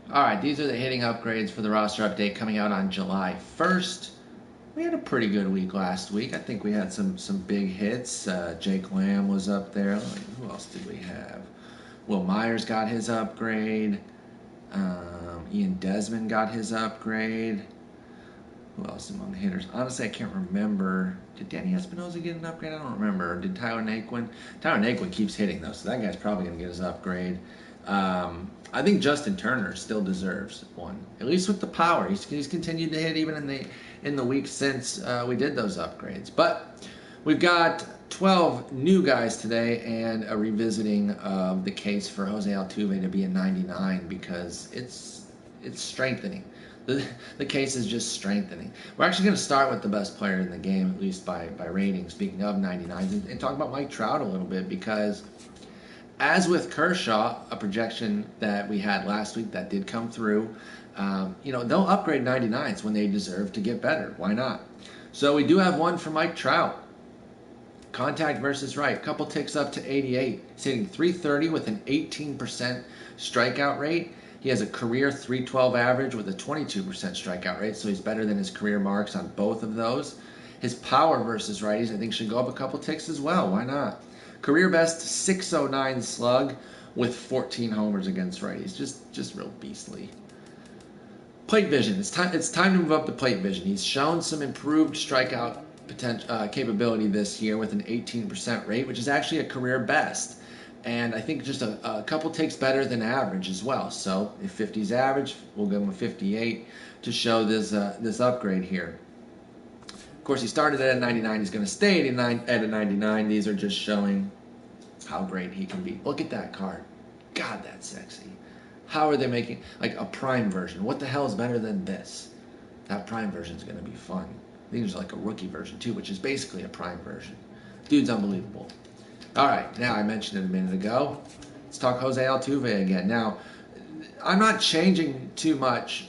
All right, these are the hitting upgrades for the roster update coming out on July 1st. We had a pretty good week last week. I think we had some big hits. Jake Lamb was up there. Who else did we have? Will Myers got his upgrade. Ian Desmond got his upgrade. Who else among the hitters? Honestly, I can't remember. Did Danny Espinosa get an upgrade? I don't remember. Or did Tyler Naquin? Tyler Naquin keeps hitting, though, so that guy's probably going to get his upgrade. I think Justin Turner still deserves one, at least with the power. He's continued to hit even in the week since we did those upgrades. But we've got 12 new guys today and a revisiting of the case for Jose Altuve to be a 99 because it's strengthening. The case is just strengthening. We're actually going to start with the best player in the game, at least by rating, speaking of 99s, and talk about Mike Trout a little bit because, as with Kershaw, a projection that we had last week that did come through, they'll upgrade 99s when they deserve to get better. Why not? So we do have one for Mike Trout. Contact versus right. Couple ticks up to 88. He's hitting 330 with an 18% strikeout rate. He has a career 312 average with a 22% strikeout rate, so he's better than his career marks on both of those. His power versus righties, I think, should go up a couple ticks as well. Why not? Career best 609 slug with 14 homers against righties. Just real beastly. Plate vision. It's time to move up the plate vision. He's shown some improved strikeout capability this year with an 18% rate, which is actually a career best. And I think just a couple takes better than average as well. So if 50 is average, we'll give him a 58 to show this upgrade here. Of course, he started at a 99. He's going to stay at a 99. These are just showing how great he can be. Look at that card. God, that's sexy. How are they making like a prime version? What the hell is better than this? That prime version is going to be fun. I think there's like a rookie version too, which is basically a prime version. Dude's unbelievable. All right, now I mentioned it a minute ago. Let's talk Jose Altuve again. Now, I'm not changing too much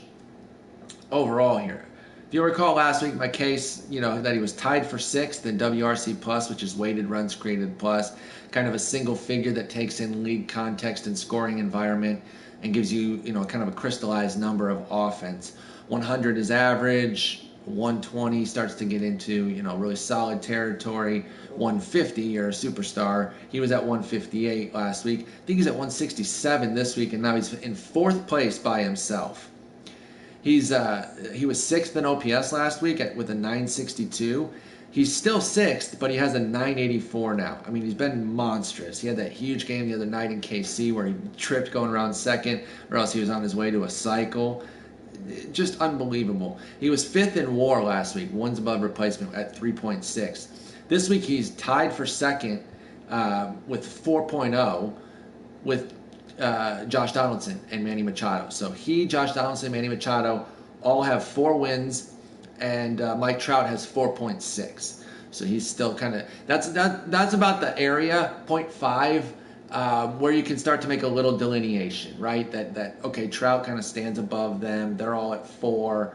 overall here. If you recall last week, my case, that he was tied for sixth in WRC plus, which is weighted runs created plus, kind of a single figure that takes in league context and scoring environment and gives you, kind of a crystallized number of offense. 100 is average. 120 starts to get into, really solid territory. 150, you're a superstar. He was at 158 last week. I think he's at 167 this week, and now he's in fourth place by himself. He was sixth in OPS last week with a 962. He's still sixth, but he has a 984 now. I mean, he's been monstrous. He had that huge game the other night in KC where he tripped going around second, or else he was on his way to a cycle. Just unbelievable. He was fifth in WAR last week, ones above replacement at 3.6. This week he's tied for second with 4.0 with Josh Donaldson and Manny Machado. So Josh Donaldson, Manny Machado all have 4 wins, and Mike Trout has 4.6. So he's still kind of that's about the area 0.5. Where you can start to make a little delineation, right? That okay, Trout kind of stands above them. They're all at 4,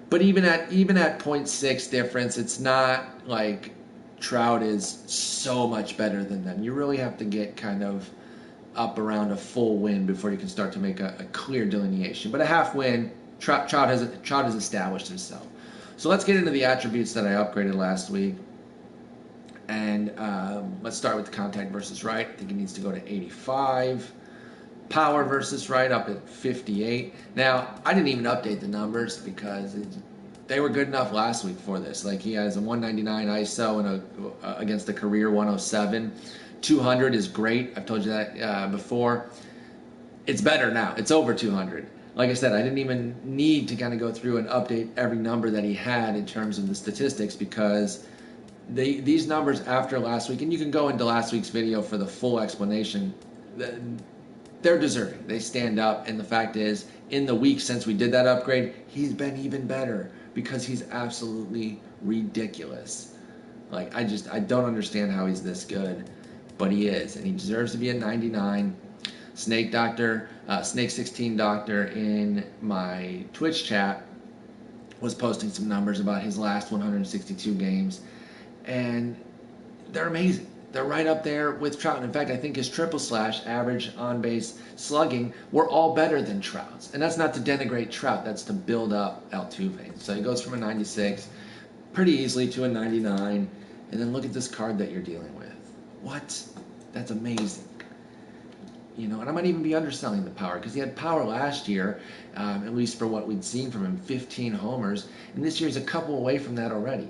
but even at 0.6 difference, it's not like Trout is so much better than them. You really have to get kind of up around a full win before you can start to make a clear delineation. But a half win, Trout has established himself. So let's get into the attributes that I upgraded last week. And let's start with the contact versus right. I think it needs to go to 85. Power versus right up at 58. Now, I didn't even update the numbers because they were good enough last week for this. Like, he has a 199 ISO and against a career 107. 200 is great. I've told you that before. It's better now. It's over 200. Like I said, I didn't even need to kind of go through and update every number that he had in terms of the statistics because these numbers after last week, and you can go into last week's video for the full explanation, they're deserving. They stand up, and the fact is, in the week since we did that upgrade, he's been even better because he's absolutely ridiculous. Like, I don't understand how he's this good, but he is, and he deserves to be a 99. Snake 16 Doctor in my Twitch chat was posting some numbers about his last 162 games, and they're amazing. They're right up there with Trout. In fact, I think his triple slash, average on base slugging, were all better than Trout's. And that's not to denigrate Trout, that's to build up Altuve. So he goes from a 96 pretty easily to a 99. And then look at this card that you're dealing with. What? That's amazing. You know, and I might even be underselling the power because he had power last year, at least for what we'd seen from him, 15 homers. And this year's a couple away from that already.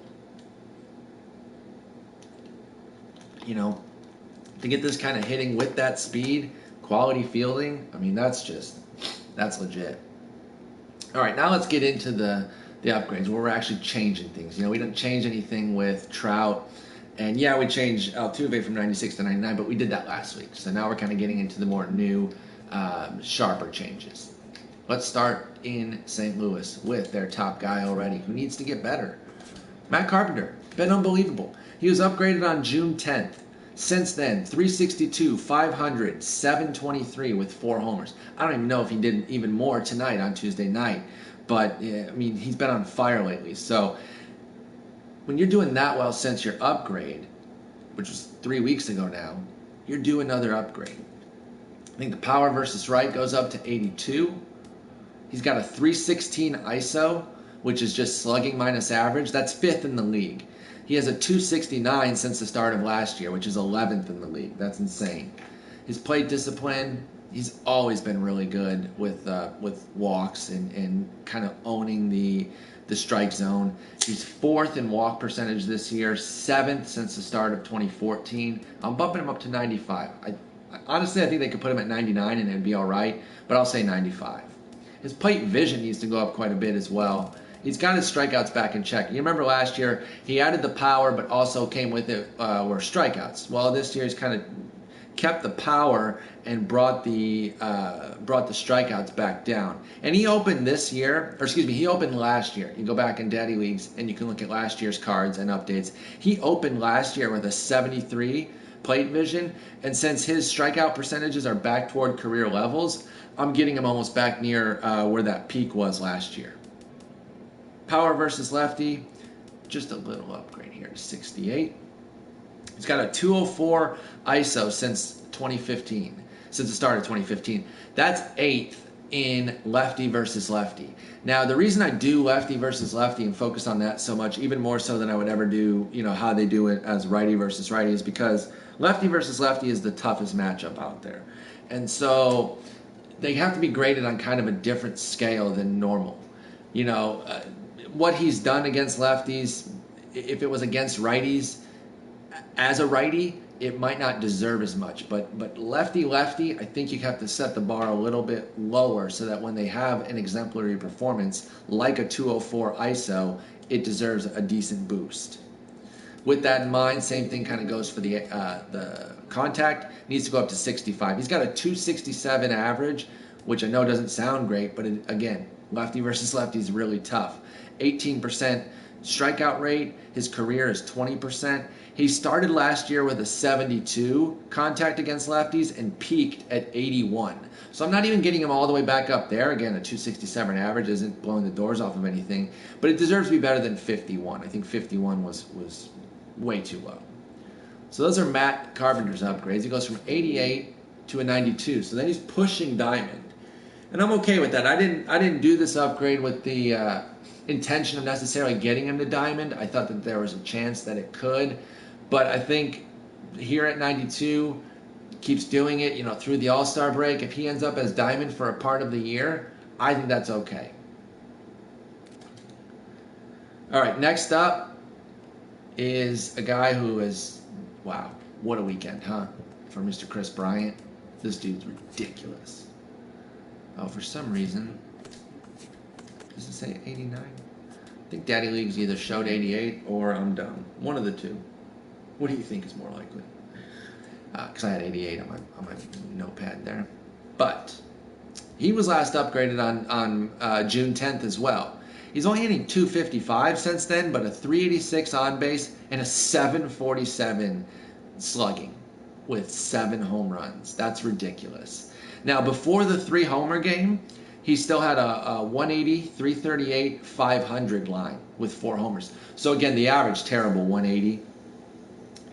You know, to get this kind of hitting with that speed, quality fielding, I mean, that's legit. All right, now let's get into the upgrades where we're actually changing things. You know, we didn't change anything with Trout. And yeah, we changed Altuve from 96 to 99, but we did that last week. So now we're kind of getting into the more new, sharper changes. Let's start in St. Louis with their top guy already, who needs to get better. Matt Carpenter, been unbelievable. He was upgraded on June 10th. Since then, 362, 500, 723 with 4 homers. I don't even know if he did even more tonight on Tuesday night. But, yeah, I mean, he's been on fire lately. So when you're doing that well since your upgrade, which was 3 weeks ago now, you're due another upgrade. I think the power versus right goes up to 82. He's got a 316 ISO, which is just slugging minus average. That's 5th in the league. He has a 269 since the start of last year, which is 11th in the league. That's insane. His plate discipline, he's always been really good with walks and kind of owning the strike zone. He's 4th in walk percentage this year, 7th since the start of 2014. I'm bumping him up to 95. Honestly, I think they could put him at 99 and it'd be all right, but I'll say 95. His plate vision needs to go up quite a bit as well. He's got his strikeouts back in check. You remember last year, he added the power, but also came with it were strikeouts. Well, this year he's kind of kept the power and brought the strikeouts back down. And he opened he opened last year. You go back in Daddy Leagues and you can look at last year's cards and updates. He opened last year with a 73 plate vision, and since his strikeout percentages are back toward career levels, I'm getting him almost back near where that peak was last year. Power versus lefty, just a little upgrade here to 68. He's got a 204 ISO since 2015, since the start of 2015. That's 8th in lefty versus lefty. Now, the reason I do lefty versus lefty and focus on that so much, even more so than I would ever do, you know, how they do it as righty versus righty, is because lefty versus lefty is the toughest matchup out there. And so they have to be graded on kind of a different scale than normal. You know, what he's done against lefties, if it was against righties, as a righty, it might not deserve as much. But lefty-lefty, I think you have to set the bar a little bit lower so that when they have an exemplary performance like a 204 ISO, it deserves a decent boost. With that in mind, same thing kind of goes for the contact. Needs to go up to 65. He's got a 267 average, which I know doesn't sound great, but again, lefty versus lefty is really tough. 18% strikeout rate. His career is 20%. He started last year with a 72 contact against lefties and peaked at 81. So I'm not even getting him all the way back up there. Again, a 267 average isn't blowing the doors off of anything, but it deserves to be better than 51. I think 51 was way too low. So those are Matt Carpenter's upgrades. He goes from 88 to a 92. So then he's pushing diamond. And I'm okay with that. I didn't do this upgrade with the intention of necessarily getting him to diamond. I thought that there was a chance that it could. But I think here at 92, keeps doing it, you know, through the All-Star break. If he ends up as diamond for a part of the year, I think that's okay. All right, next up is a guy who is, wow, what a weekend, huh? For Mr. Chris Bryant. This dude's ridiculous. Oh, for some reason, does it say 89? I think Daddy Leagues either showed 88 or I'm dumb. One of the two. What do you think is more likely? Because I had 88 on my notepad there. But he was last upgraded on June 10th as well. He's only hitting 255 since then, but a 386 on base and a 747 slugging with 7 home runs. That's ridiculous. Now, before the 3-homer game, he still had a 180, 338, 500 line with 4 homers. So again, the average, terrible, 180.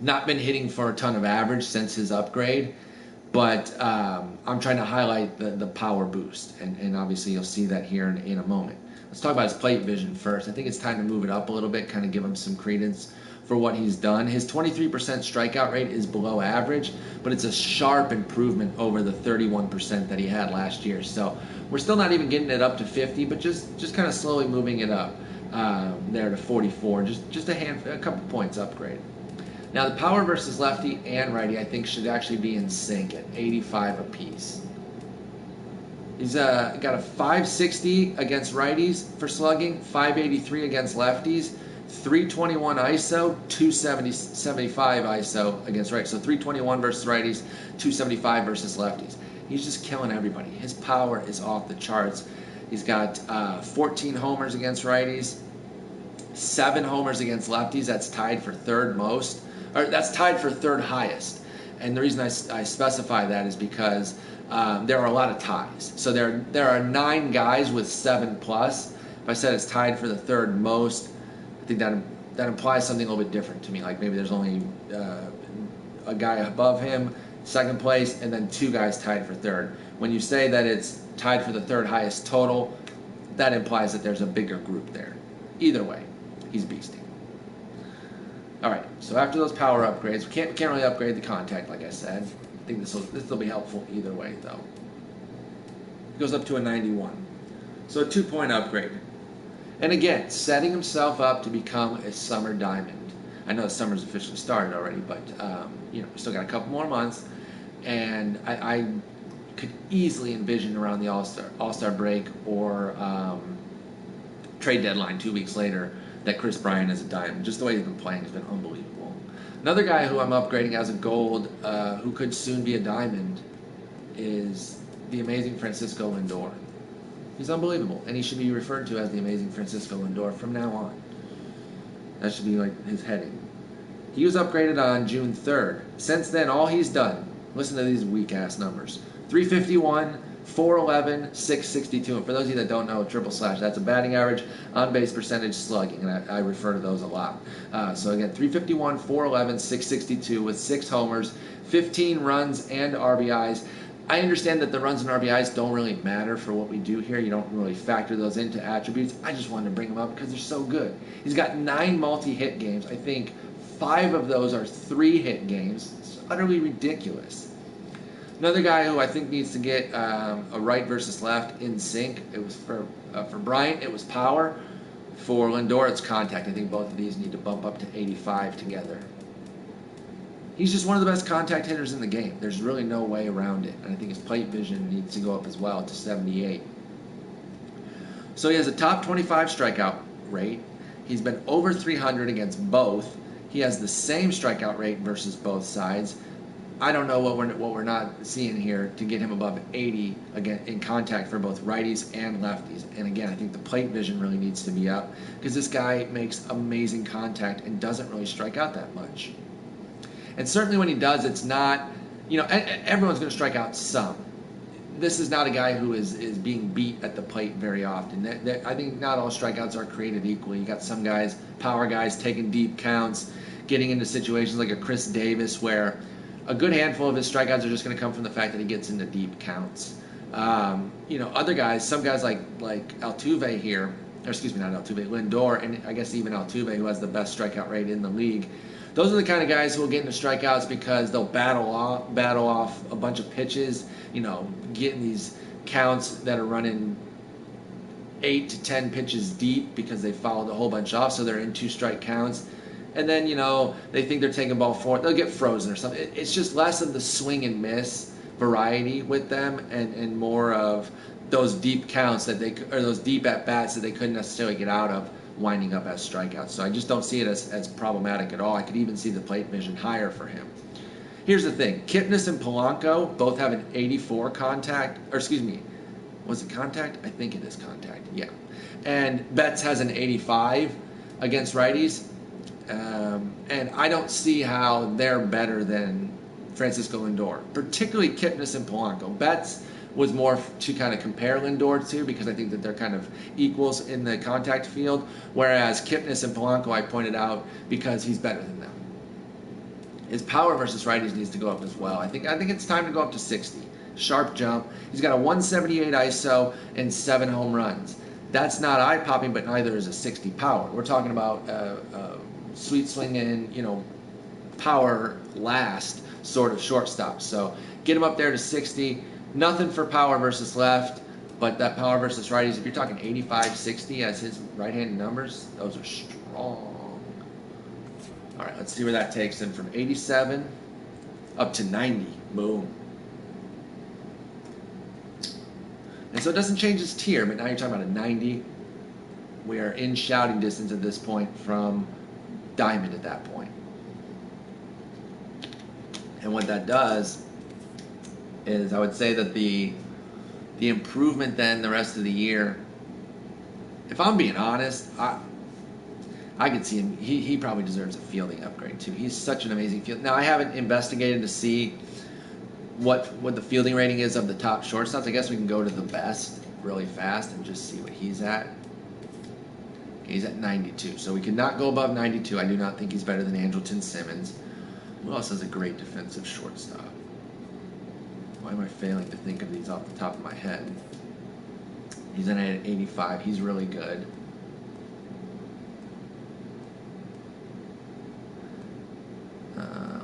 Not been hitting for a ton of average since his upgrade, but I'm trying to highlight the power boost, and obviously you'll see that here in a moment. Let's talk about his plate vision first. I think it's time to move it up a little bit, kind of give him some credence for what he's done. His 23% strikeout rate is below average, but it's a sharp improvement over the 31% that he had last year. So we're still not even getting it up to 50, but just kind of slowly moving it up there to 44. Just a couple points upgrade. Now the power versus lefty and righty I think should actually be in sync at 85 apiece. He's got a 560 against righties for slugging, 583 against lefties, 321 ISO, 275 ISO against righties. So 321 versus righties, 275 versus lefties. He's just killing everybody. His power is off the charts. He's got 14 homers against righties, 7 homers against lefties. That's tied for third most, or that's tied for third highest. And the reason I specify that is because there are a lot of ties. So there are 9 guys with 7 plus. If I said it's tied for the third most, I think that implies something a little bit different to me. Like maybe there's only a guy above him, second place, and then 2 guys tied for third. When you say that it's tied for the third highest total, that implies that there's a bigger group there. Either way, he's beasting. All right, so after those power upgrades, we can't really upgrade the contact, like I said. I think this will be helpful either way, though. It goes up to a 91. So a 2-point upgrade. And again, setting himself up to become a summer diamond. I know the summer's officially started already, but we still got a couple more months. And I could easily envision around the All-Star break or trade deadline 2 weeks later that Kris Bryant is a diamond. Just the way he's been playing has been unbelievable. Another guy who I'm upgrading as a gold, who could soon be a diamond, is the amazing Francisco Lindor. He's unbelievable, and he should be referred to as the amazing Francisco Lindor from now on. That should be like his heading. He was upgraded on June 3rd. Since then, all he's done, listen to these weak-ass numbers, 351, 411, 662. And for those of you that don't know, triple slash, that's a batting average, on-base percentage, slugging, and I refer to those a lot. So again, 351, 411, 662 with 6 homers, 15 runs and RBIs. I understand that the runs and RBIs don't really matter for what we do here. You don't really factor those into attributes. I just wanted to bring them up because they're so good. He's got 9 multi-hit games. I think 5 of those are 3-hit games. It's utterly ridiculous. Another guy who I think needs to get a right versus left in sync. It was for Bryant, it was power. For Lindor, it's contact. I think both of these need to bump up to 85 together. He's just one of the best contact hitters in the game. There's really no way around it. And I think his plate vision needs to go up as well to 78. So he has a top 25 strikeout rate. He's been over 300 against both. He has the same strikeout rate versus both sides. I don't know what we're not seeing here to get him above 80 again in contact for both righties and lefties. And again, I think the plate vision really needs to be up because this guy makes amazing contact and doesn't really strike out that much. And certainly when he does, it's not, everyone's going to strike out some. This is not a guy who is being beat at the plate very often. I think not all strikeouts are created equally. You got some guys, power guys, taking deep counts, getting into situations like a Chris Davis where a good handful of his strikeouts are just going to come from the fact that he gets into deep counts. Other guys, some guys like Altuve here, or excuse me, not Altuve, Lindor, and I guess even Altuve, who has the best strikeout rate in the league. Those are the kind of guys who will get into strikeouts because they'll battle off a bunch of pitches, getting these counts that are running 8 to 10 pitches deep because they fouled a whole bunch off, so they're in 2-strike counts. And then, they think they're taking ball 4, they'll get frozen or something. It's just less of the swing and miss variety with them and more of those deep counts or those deep at-bats that they couldn't necessarily get out of, winding up as strikeouts. So I just don't see it as problematic at all. I could even see the plate vision higher for him. Here's the thing. Kipnis and Polanco both have an 84 contact, or excuse me, was it contact? I think it is contact, yeah. And Betts has an 85 against righties. And I don't see how they're better than Francisco Lindor, particularly Kipnis and Polanco. Betts was more to kind of compare Lindor to because I think that they're kind of equals in the contact field, whereas Kipnis and Polanco I pointed out because he's better than them. His power versus righties needs to go up as well. I think it's time to go up to 60. Sharp jump. He's got a 178 ISO and 7 home runs. That's not eye-popping, but neither is a 60 power. We're talking about sweet swinging, power last sort of shortstop. So get him up there to 60. Nothing for power versus left, but that power versus righties, if you're talking 85, 60 as his right-handed numbers, those are strong. All right, let's see where that takes him from 87 up to 90. Boom. And so it doesn't change his tier, but now you're talking about a 90. We are in shouting distance at this point from diamond at that point. And what that does is I would say that the improvement then the rest of the year, if I'm being honest, I could see him, he probably deserves a fielding upgrade too. He's such an amazing field. Now I haven't investigated to see what the fielding rating is of the top shortstops. I guess we can go to the best really fast and just see what he's at. Okay, he's at 92. So we cannot go above 92. I do not think he's better than Andrelton Simmons. Who else has a great defensive shortstop? Why am I failing to think of these off the top of my head? He's in at 85. He's really good.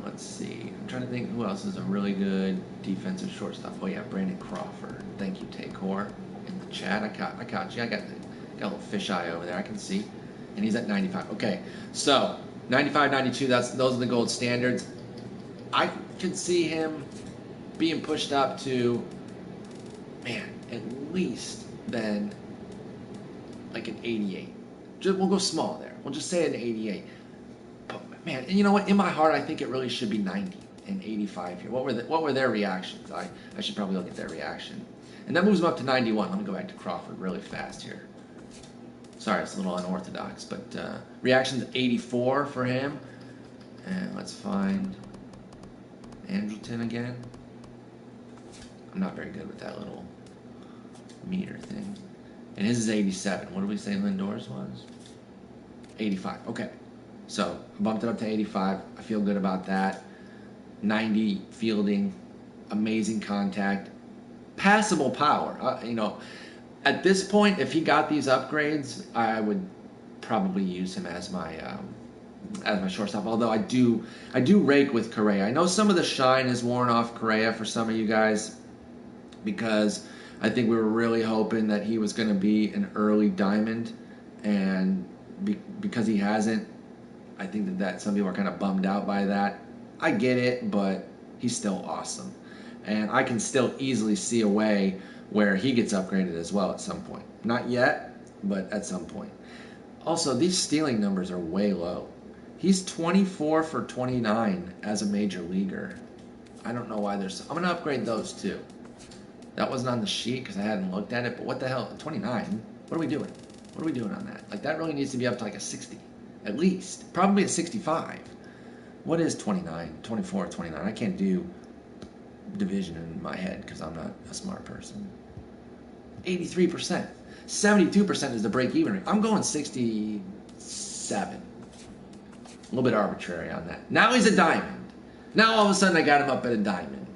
Let's see. I'm trying to think who else is a really good defensive shortstop. Oh yeah, Brandon Crawford. Thank you, Takor, in the chat. I caught you. I got a little fisheye over there. I can see, and he's at 95. Okay, so 95, 92. Those are the gold standards. I could see him being pushed up to, man, at least then like an 88. We'll go small there. We'll just say an 88. Man, and you know what? In my heart, I think it really should be 90 and 85 here. What were their reactions? I should probably look at their reaction. And that moves them up to 91. Let me go back to Crawford really fast here. Sorry, it's a little unorthodox, but reactions 84 for him. And let's find Andrelton again. I'm not very good with that little meter thing. And his is 87. What did we say Lindor's was? 85. Okay. So I bumped it up to 85. I feel good about that. 90 fielding, amazing contact, passable power. At this point, if he got these upgrades, I would probably use him as my shortstop. Although I do rake with Correa. I know some of the shine is worn off Correa for some of you guys because I think we were really hoping that he was going to be an early diamond, and because he hasn't. I think that some people are kind of bummed out by that. I get it, but he's still awesome. And I can still easily see a way where he gets upgraded as well at some point. Not yet, but at some point. Also, these stealing numbers are way low. He's 24 for 29 as a major leaguer. I don't know why there's... I'm going to upgrade those too. That wasn't on the sheet because I hadn't looked at it, but what the hell? 29? What are we doing? What are we doing on that? Like, that really needs to be up to like a 60. At least. Probably at 65. What is 29? 24, 29? I can't do division in my head because I'm not a smart person. 83%. 72% is the break-even rate. I'm going 67. A little bit arbitrary on that. Now he's a diamond. Now all of a sudden I got him up at a diamond.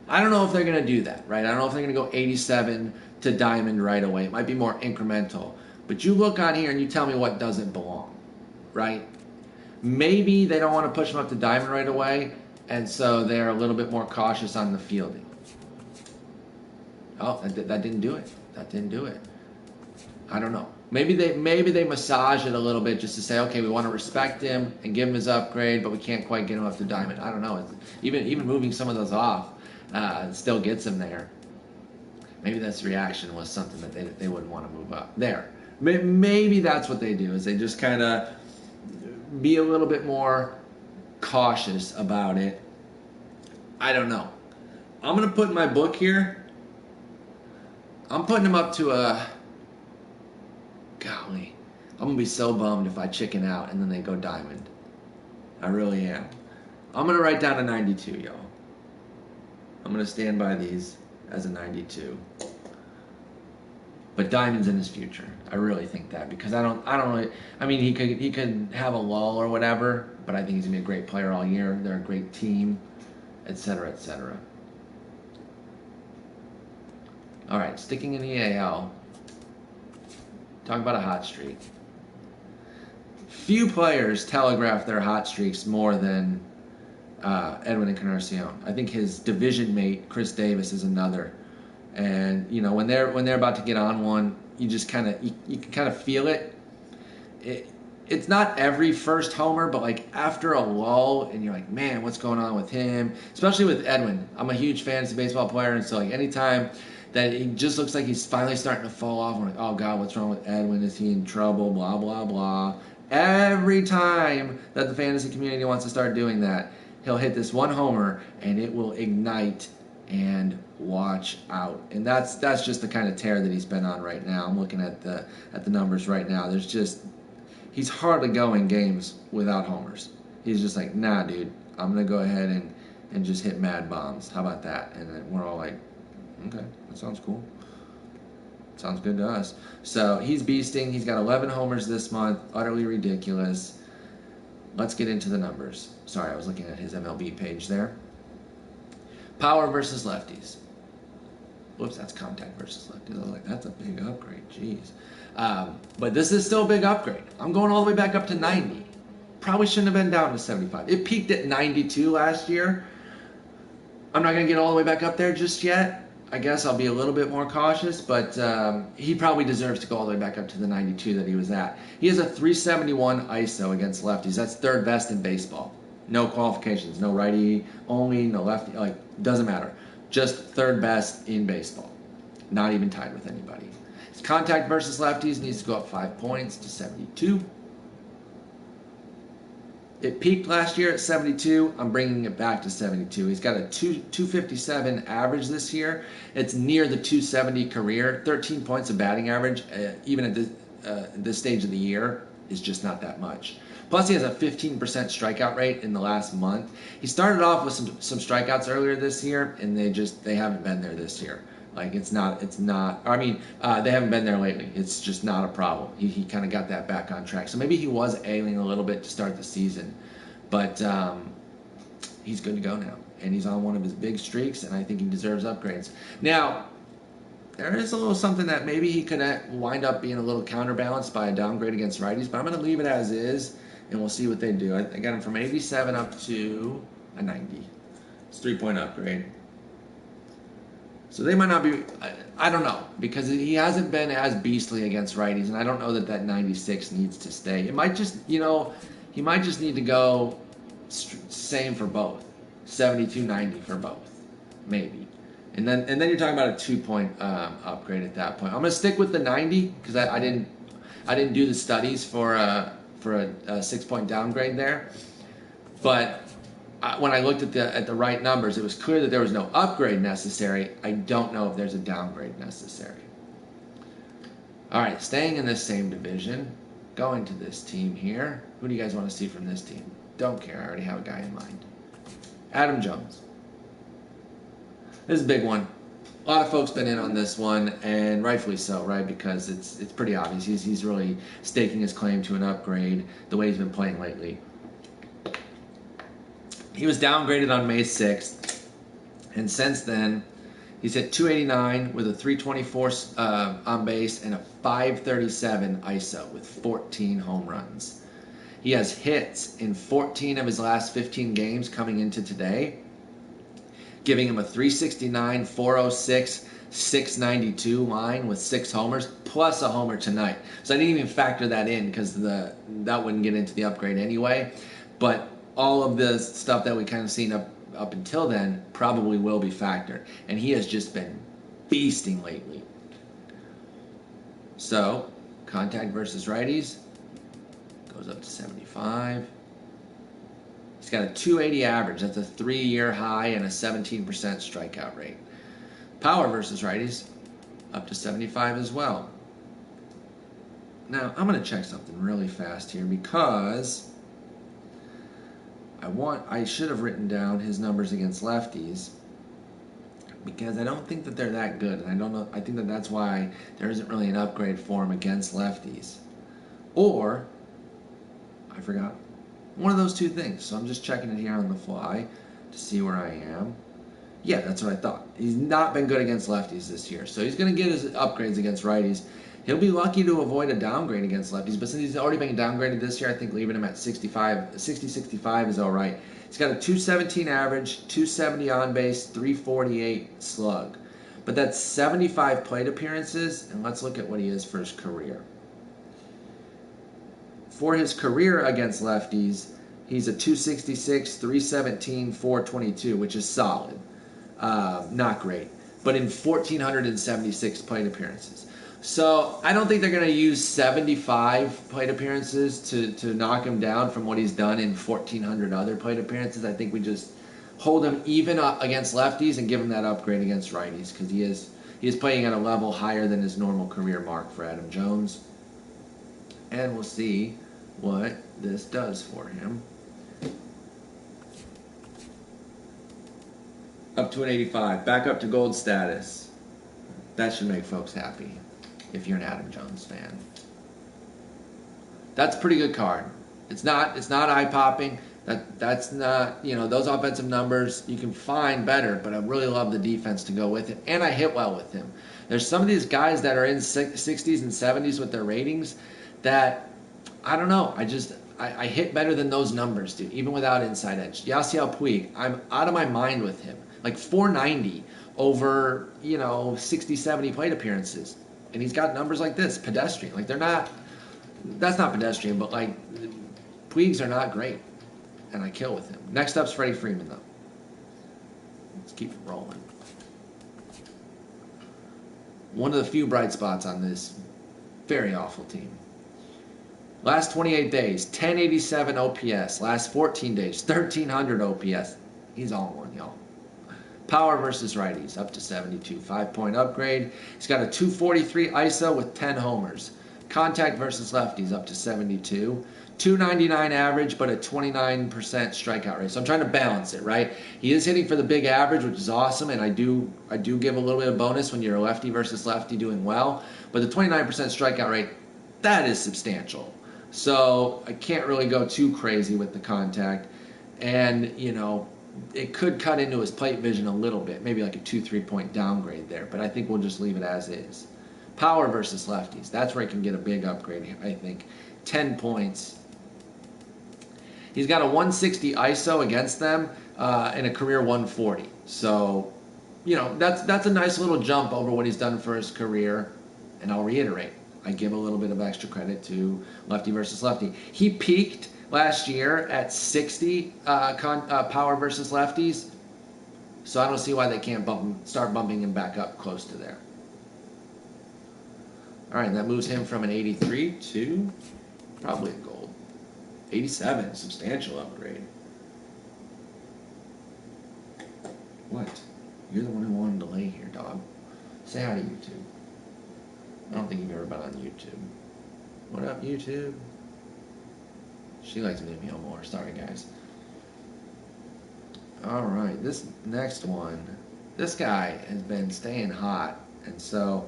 I don't know if they're going to do that, right? I don't know if they're going to go 87 to diamond right away. It might be more incremental. But you look on here and you tell me what doesn't belong. Right? Maybe they don't want to push him up to diamond right away, and so they're a little bit more cautious on the fielding. Oh, that didn't do it. That didn't do it. I don't know. Maybe they massage it a little bit just to say, okay, we want to respect him and give him his upgrade, but we can't quite get him up to diamond. I don't know. Even moving some of those off still gets him there. Maybe this reaction was something that they wouldn't want to move up. There. Maybe that's what they do, is they just kind of be a little bit more cautious about it. I don't know. I'm going to put in my book here, I'm putting him up to a... Golly. I'm going to be so bummed if I chicken out and then they go diamond. I really am. I'm going to write down a 92, y'all. I'm going to stand by these as a 92. But diamond's in his future. I really think that, because I don't really. I mean, he could have a lull or whatever, but I think he's going to be a great player all year. They're a great team, etc., etc. All right, sticking in the AL, talk about a hot streak. Few players telegraph their hot streaks more than Edwin Encarnacion. I think his division mate Chris Davis is another, and you know when they're about to get on one, you just kind of you can kind of feel it. It's not every first homer, but like after a lull, and you're like, man, what's going on with him? Especially with Edwin. I'm a huge fantasy baseball player, and so like anytime that he just looks like he's finally starting to fall off, I'm like, oh God, what's wrong with Edwin? Is he in trouble? Blah blah blah. Every time that the fantasy community wants to start doing that, he'll hit this one homer, and it will ignite. And watch out. And that's just the kind of tear that he's been on right now. I'm looking at the numbers right now. He's hardly going games without homers. He's just like, nah, dude, I'm going to go ahead and just hit mad bombs. How about that? And then we're all like, okay, that sounds cool. Sounds good to us. So he's beasting. He's got 11 homers this month. Utterly ridiculous. Let's get into the numbers. Sorry, I was looking at his MLB page there. Power versus lefties. Whoops, that's contact versus lefties. I was like, that's a big upgrade. Jeez. But this is still a big upgrade. I'm going all the way back up to 90. Probably shouldn't have been down to 75. It peaked at 92 last year. I'm not going to get all the way back up there just yet. I guess I'll be a little bit more cautious, but he probably deserves to go all the way back up to the 92 that he was at. He has a 371 ISO against lefties. That's third best in baseball. No qualifications, no righty only, no lefty, like, doesn't matter. Just third best in baseball. Not even tied with anybody. His contact versus lefties needs to go up 5 points to 72. It peaked last year at 72. I'm bringing it back to 72. He's got a 257 average this year. It's near the 270 career. 13 points of batting average, even at this stage of the year, is just not that much. Plus, he has a 15% strikeout rate in the last month. He started off with some strikeouts earlier this year, and they haven't been there this year. Like, they haven't been there lately. It's just not a problem. He kind of got that back on track. So maybe he was ailing a little bit to start the season. But he's good to go now. And he's on one of his big streaks, and I think he deserves upgrades. Now, there is a little something that maybe he could wind up being a little counterbalanced by a downgrade against righties, but I'm going to leave it as is, and we'll see what they do. I got him from 87 up to a 90. It's a 3-point upgrade. So they might not be, I don't know, because he hasn't been as beastly against righties, and I don't know that 96 needs to stay. It might just, he might just need to go same for both, 72-90 for both, maybe. And then you're talking about a 2-point upgrade at that point. I'm going to stick with the 90 because I didn't do the studies for a 6-point downgrade there, but when I looked at the right numbers, it was clear that there was no upgrade necessary. I don't know if there's a downgrade necessary. All right, staying in this same division, going to this team here. Who do you guys want to see from this team? Don't care. I already have a guy in mind. Adam Jones. This is a big one. A lot of folks been in on this one, and rightfully so, right? Because it's pretty obvious. He's really staking his claim to an upgrade the way he's been playing lately. He was downgraded on May 6th, and since then, he's hit 289 with a 324 on base and a 537 ISO with 14 home runs. He has hits in 14 of his last 15 games coming into today, giving him a 369, 406, 692 line with 6 homers, plus a homer tonight. So I didn't even factor that in because that wouldn't get into the upgrade anyway. But all of the stuff that we kind of seen up until then probably will be factored. And he has just been beasting lately. So, contact versus righties goes up to 75. He's got a 280 average. That's a 3-year high and a 17% strikeout rate. Power versus righties up to 75 as well. Now, I'm going to check something really fast here because I should have written down his numbers against lefties because I don't think that they're that good, and I don't know. I think that's why there isn't really an upgrade for him against lefties. Or I forgot. One of those two things. So I'm just checking it here on the fly to see where I am. Yeah, that's what I thought. He's not been good against lefties this year. So he's going to get his upgrades against righties. He'll be lucky to avoid a downgrade against lefties. But since he's already been downgraded this year, I think leaving him at 60-65 is all right. He's got a 217 average, 270 on base, 348 slug. But that's 75 plate appearances. And let's look at what he is for his career. For his career against lefties, he's a 266, 317, 422, which is solid. Not great. But in 1,476 plate appearances. So I don't think they're going to use 75 plate appearances to knock him down from what he's done in 1,400 other plate appearances. I think we just hold him even against lefties and give him that upgrade against righties because he is playing at a level higher than his normal career mark for Adam Jones. And we'll see what this does for him. Up to an 85. Back up to gold status. That should make folks happy if you're an Adam Jones fan. That's a pretty good card. It's not eye-popping. That's not, those offensive numbers, you can find better, but I really love the defense to go with it. And I hit well with him. There's some of these guys that are in 60s and 70s with their ratings that, I don't know, I hit better than those numbers do, even without inside edge. Yasiel Puig, I'm out of my mind with him. Like 490 over, 60, 70 plate appearances. And he's got numbers like this, pedestrian. Like that's not pedestrian, but like Puigs are not great. And I kill with him. Next up's Freddy Freeman, though. Let's keep it rolling. One of the few bright spots on this very awful team. Last 28 days, 1087 OPS. Last 14 days, 1300 OPS. He's all one, y'all. Power versus righties, up to 72. 5-point upgrade. He's got a 243 ISO with 10 homers. Contact versus lefties, up to 72. 299 average, but a 29% strikeout rate. So I'm trying to balance it, right? He is hitting for the big average, which is awesome, and I do give a little bit of bonus when you're a lefty versus lefty doing well. But the 29% strikeout rate, that is substantial. So I can't really go too crazy with the contact. And, it could cut into his plate vision a little bit, maybe like a 2-3 point downgrade there, but I think we'll just leave it as is. Power versus lefties, that's where he can get a big upgrade, I think. 10 points. He's got a 160 ISO against them and a career 140. So, that's a nice little jump over what he's done for his career. And I'll reiterate, I give a little bit of extra credit to lefty versus lefty. He peaked last year at 60 power versus lefties. So I don't see why they can't start bumping him back up close to there. All right, that moves him from an 83 to probably a gold. 87, substantial upgrade. What? You're the one who wanted to lay here, dog. Say hi to YouTube. I don't think you've ever been on YouTube. What up, YouTube? She likes Vimeo more. Sorry, guys. All right, this next one. This guy has been staying hot. And so,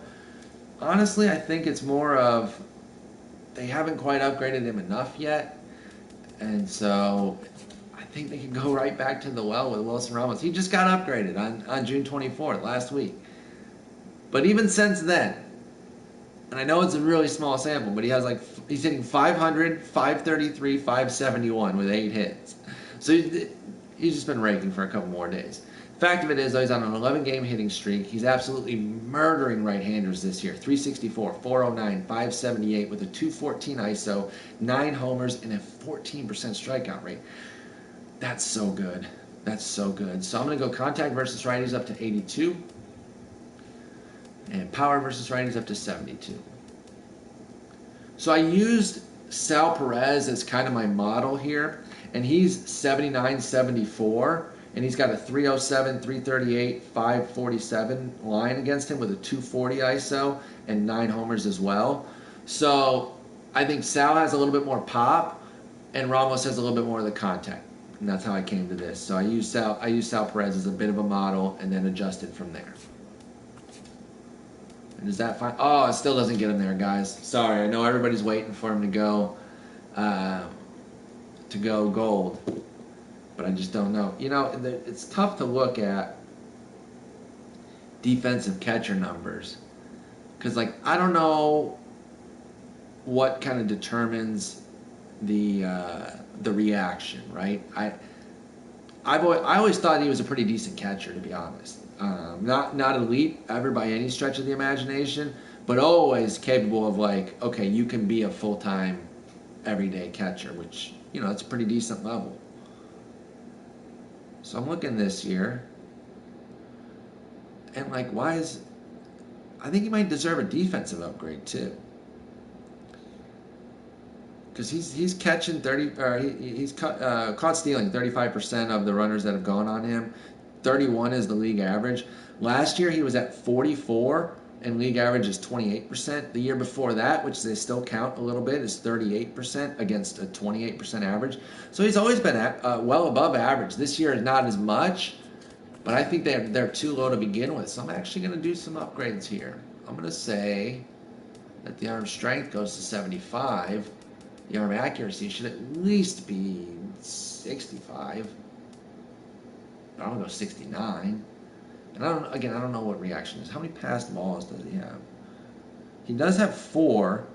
honestly, I think it's more of they haven't quite upgraded him enough yet. And so, I think they can go right back to the well with Wilson Ramos. He just got upgraded on June 24th, last week. But even since then, and I know it's a really small sample, but he's hitting 500, 533, 571 with 8 hits. So he's just been raking for a couple more days. Fact of it is, though, he's on an 11-game hitting streak. He's absolutely murdering right-handers this year. 364, 409, 578 with a 214 ISO, 9 homers, and a 14% strikeout rate. That's so good. That's so good. So I'm going to go contact versus righties up to 82. And power versus righties up to 72. So I used Sal Perez as kind of my model here. And he's 79, 74. And he's got a 307, 338, 547 line against him with a 240 ISO and 9 homers as well. So I think Sal has a little bit more pop and Ramos has a little bit more of the contact. And that's how I came to this. So I used Sal Perez as a bit of a model and then adjusted from there. And is that fine? Oh, it still doesn't get him there, guys. Sorry, I know everybody's waiting for him to go to to go gold, but I just don't know. You know, it's tough to look at defensive catcher numbers because, like, I don't know what kind of determines the reaction, right? I always thought he was a pretty decent catcher, to be honest. Not elite ever by any stretch of the imagination, but always capable of, like, okay, you can be a full-time everyday catcher, which, you know, it's a pretty decent level. So I'm looking this year, and, like, I think he might deserve a defensive upgrade too, because he's catching 30, or he's caught stealing 35% of the runners that have gone on him. 31 is the league average. Last year he was at 44, and league average is 28%. The year before that, which they still count a little bit, is 38% against a 28% average. So he's always been well above average. This year is not as much, but I think they're too low to begin with. So I'm actually going to do some upgrades here. I'm going to say that the arm strength goes to 75. The arm accuracy should at least be 65. I don't go 69. And I don't know what reaction is. How many passed balls does he have? He does have 4,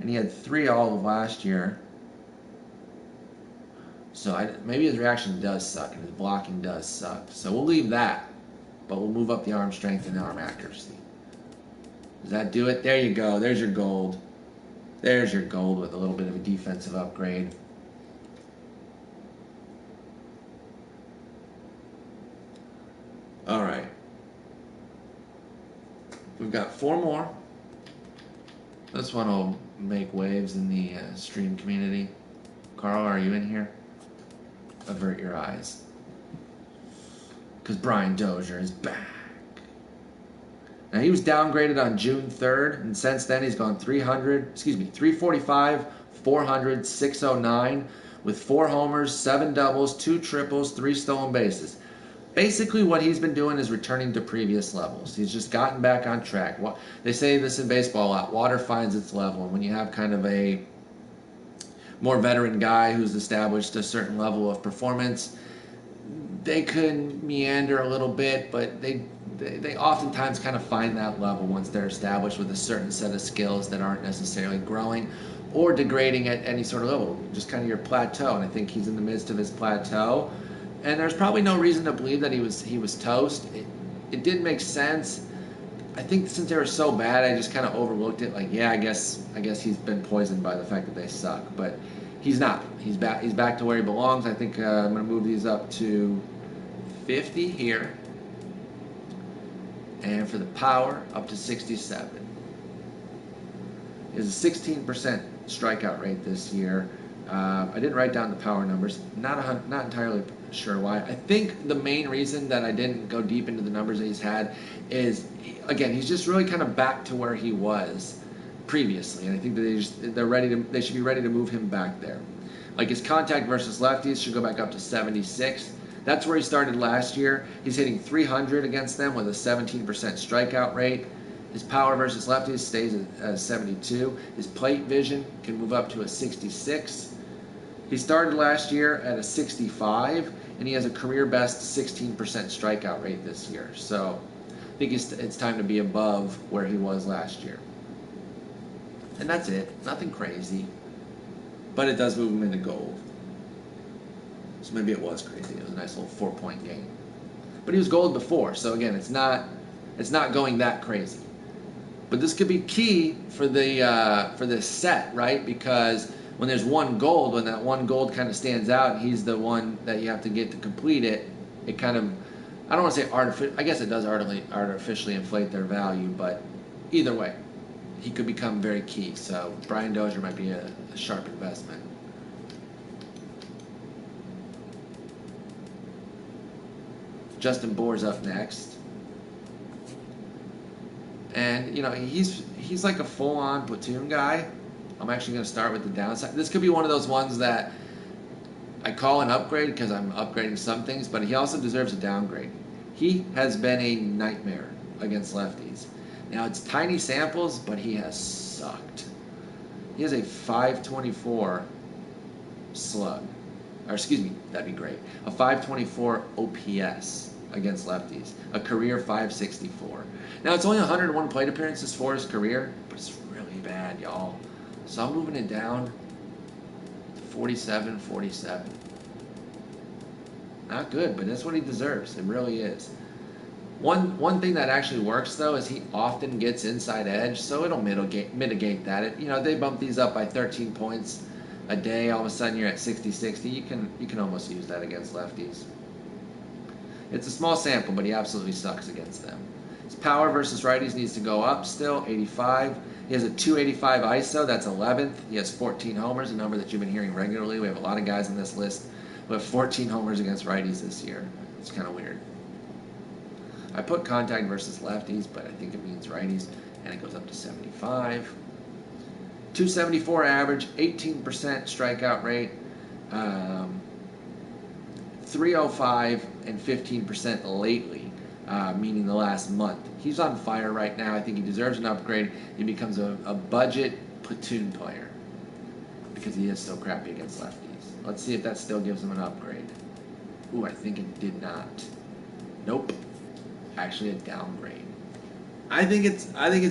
and he had 3 all of last year. So maybe his reaction does suck, and his blocking does suck. So we'll leave that, but we'll move up the arm strength and the arm accuracy. Does that do it? There you go. There's your gold. There's your gold with a little bit of a defensive upgrade. All right. We've got 4 more. This one will make waves in the stream community. Carl, are you in here? Avert your eyes. Because Brian Dozier is back. Now, he was downgraded on June 3rd, and since then he's gone 345, 400, 609, with 4 homers, 7 doubles, 2 triples, 3 stolen bases. Basically, what he's been doing is returning to previous levels. He's just gotten back on track. They say this in baseball a lot: water finds its level. And when you have kind of a more veteran guy who's established a certain level of performance, they could meander a little bit, but they oftentimes kind of find that level once they're established with a certain set of skills that aren't necessarily growing or degrading at any sort of level, just kind of your plateau. And I think he's in the midst of his plateau, and there's probably no reason to believe that he was toast. It did make sense. I think since they were so bad, I just kind of overlooked it. Like, yeah, I guess he's been poisoned by the fact that they suck, but he's not. He's back to where he belongs. I think I'm going to move these up to 50 here. And for the power, up to 67. He has a 16% strikeout rate this year. I didn't write down the power numbers. Not entirely sure why. I think the main reason that I didn't go deep into the numbers that he's had is, again, he's just really kind of back to where he was previously, and I think that they should be ready to move him back there. Like, his contact versus lefties should go back up to 76. That's where he started last year. He's hitting 300 against them with a 17% strikeout rate. His power versus lefties stays at 72. His plate vision can move up to a 66. He started last year at a 65, and he has a career best 16% strikeout rate this year. So I think it's time to be above where he was last year. And that's it. Nothing crazy. But it does move him into gold. So maybe it was crazy. It was a nice little 4-point gain. But he was gold before, so again, it's not going that crazy. But this could be key for this set, right? Because when there's one gold, when that one gold kind of stands out, and he's the one that you have to get to complete it, it kind of, I don't want to say I guess it does artificially inflate their value, but either way, he could become very key. So Brian Dozier might be a sharp investment. Justin Bour's up next. And, you know, he's like a full-on platoon guy. I'm actually going to start with the downside. This could be one of those ones that I call an upgrade because I'm upgrading some things, but he also deserves a downgrade. He has been a nightmare against lefties. Now, it's tiny samples, but he has sucked. He has a 524 slug. Or excuse me, that'd be great. A 524 OPS against lefties. A career 564. Now, it's only 101 plate appearances for his career, but it's really bad, y'all. So I'm moving it down to 47, 47. Not good, but that's what he deserves. It really is. One thing that actually works, though, is he often gets inside edge, so it'll mitigate that. They bump these up by 13 points a day. All of a sudden, you're at 60-60. You can almost use that against lefties. It's a small sample, but he absolutely sucks against them. His power versus righties needs to go up still, 85. He has a 285 ISO, that's 11th. He has 14 homers, a number that you've been hearing regularly. We have a lot of guys on this list who have 14 homers against righties this year. It's kind of weird. I put contact versus lefties, but I think it means righties, and it goes up to 75. 274 average, 18% strikeout rate, 305 and 15% lately, meaning the last month. He's on fire right now. I think he deserves an upgrade. He becomes a budget platoon player because he is so crappy against lefties. Let's see if that still gives him an upgrade. Ooh, I think it did not. Nope. Actually a downgrade. I think it's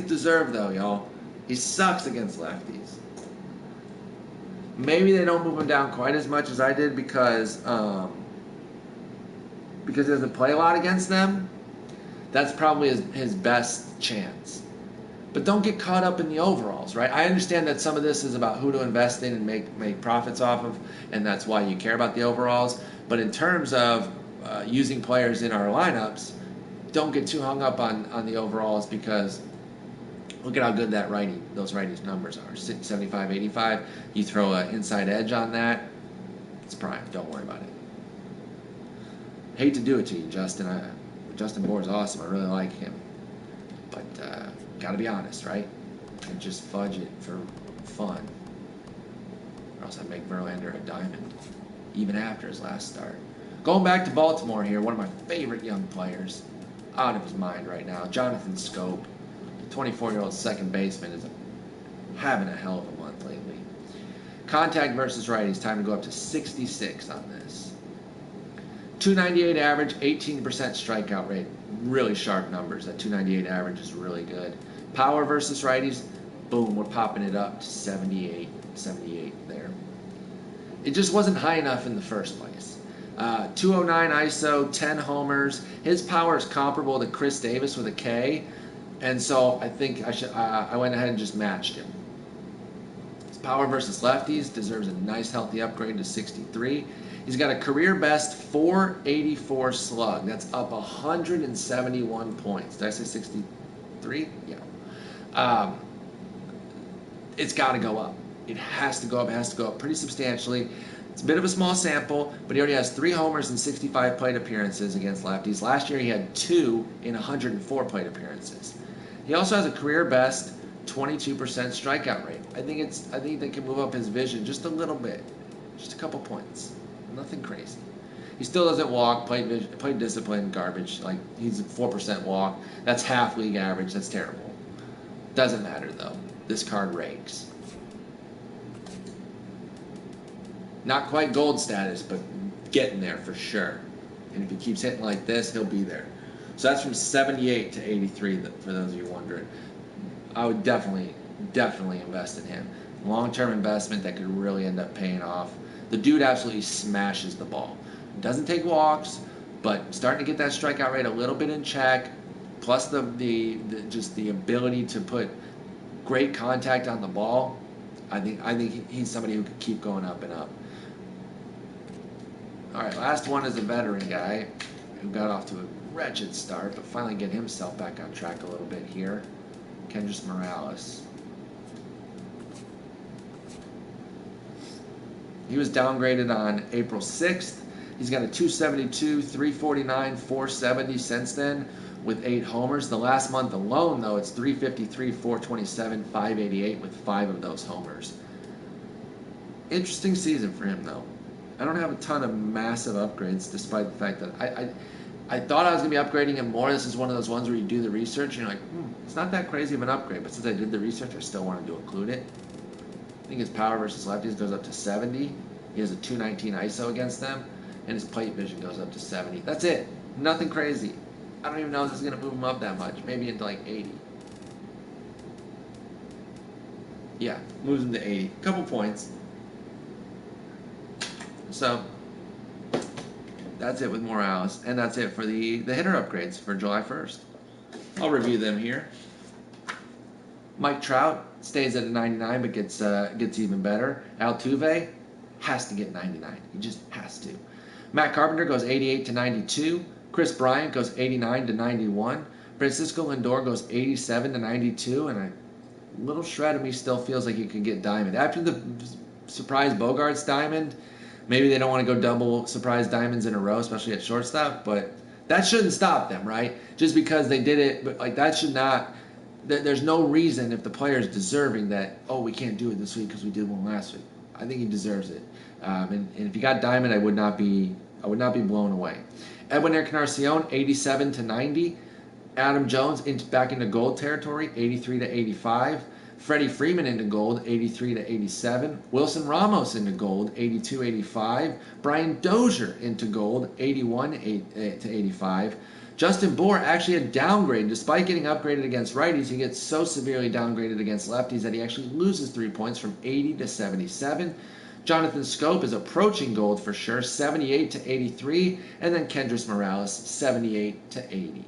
deserved though, y'all. He sucks against lefties. Maybe they don't move him down quite as much as I did because he doesn't play a lot against them. That's probably his best chance. But don't get caught up in the overalls, right? I understand that some of this is about who to invest in and make profits off of, and that's why you care about the overalls. But in terms of using players in our lineups, don't get too hung up on the overalls because look at how good those righties numbers are. 75, 85. You throw an inside edge on that, it's prime. Don't worry about it. Hate to do it to you, Justin. Justin Bour is awesome. I really like him. But got to be honest, right? And just fudge it for fun. Or else I'd make Verlander a diamond, even after his last start. Going back to Baltimore here, one of my favorite young players. Out of his mind right now. Jonathan Schoop, the 24-year-old second baseman, is having a hell of a month lately. Contact versus righties, time to go up to 66 on this. 298 average, 18% strikeout rate. Really sharp numbers. That 298 average is really good. Power versus righties, boom, we're popping it up to 78 there. It just wasn't high enough in the first place. 209 ISO, 10 homers. His power is comparable to Chris Davis with a K, and so I think I went ahead and just matched him. His power versus lefties deserves a nice healthy upgrade to 63. He's got a career best 484 slug. That's up 171 points. Did I say 63? Yeah. It's got to go up. It has to go up. It has to go up pretty substantially. It's a bit of a small sample, but he already has 3 homers and 65 plate appearances against lefties. Last year he had 2 in 104 plate appearances. He also has a career best 22% strikeout rate. I think they can move up his vision just a little bit, just a couple points. Nothing crazy. He still doesn't walk. Plate discipline garbage. Like he's a 4% walk. That's half league average. That's terrible. Doesn't matter though. This card rakes. Not quite gold status, but getting there for sure. And if he keeps hitting like this, he'll be there. So that's from 78 to 83, for those of you wondering. I would definitely invest in him. Long-term investment that could really end up paying off. The dude absolutely smashes the ball. Doesn't take walks, but starting to get that strikeout rate a little bit in check, plus just the ability to put great contact on the ball. I think he's somebody who could keep going up and up. All right, last one is a veteran guy who got off to a wretched start, but finally get himself back on track a little bit here. Kendrys Morales. He was downgraded on April 6th. He's got a 272, 349, 470 since then with 8 homers. The last month alone, though, it's 353, 427, 588 with 5 of those homers. Interesting season for him, though. I don't have a ton of massive upgrades, despite the fact that I thought I was going to be upgrading him more. This is one of those ones where you do the research and you're like, it's not that crazy of an upgrade. But since I did the research, I still wanted to include it. I think his power versus lefties goes up to 70. He has a 219 ISO against them, and his plate vision goes up to 70. That's it. Nothing crazy. I don't even know if this is going to move him up that much. Maybe into like 80. Yeah, moves him to 80. Couple points. So that's it with Morales, and that's it for the hitter upgrades for July 1st. I'll review them here. Mike Trout stays at a 99, but gets even better. Altuve has to get 99. He just has to. Matt Carpenter goes 88 to 92. Chris Bryant goes 89 to 91. Francisco Lindor goes 87 to 92, and a little shred of me still feels like he could get diamond. After the surprise Bogarts diamond, maybe they don't want to go double surprise diamonds in a row, especially at shortstop, but that shouldn't stop them, right? Just because they did it, but like that should not. There's no reason if the player is deserving that, oh, we can't do it this week because we did one last week. I think he deserves it. And if he got diamond, I would not be blown away. Edwin Encarnacion, 87 to 90. Adam Jones back into gold territory, 83 to 85. Freddy Freeman into gold, 83 to 87. Wilson Ramos into gold, 82-85. Brian Dozier into gold, 81 to 85. Justin Bour actually a downgrade. Despite getting upgraded against righties, he gets so severely downgraded against lefties that he actually loses 3 points from 80 to 77. Jonathan Schoop is approaching gold for sure, 78 to 83. And then Kendrys Morales, 78 to 80.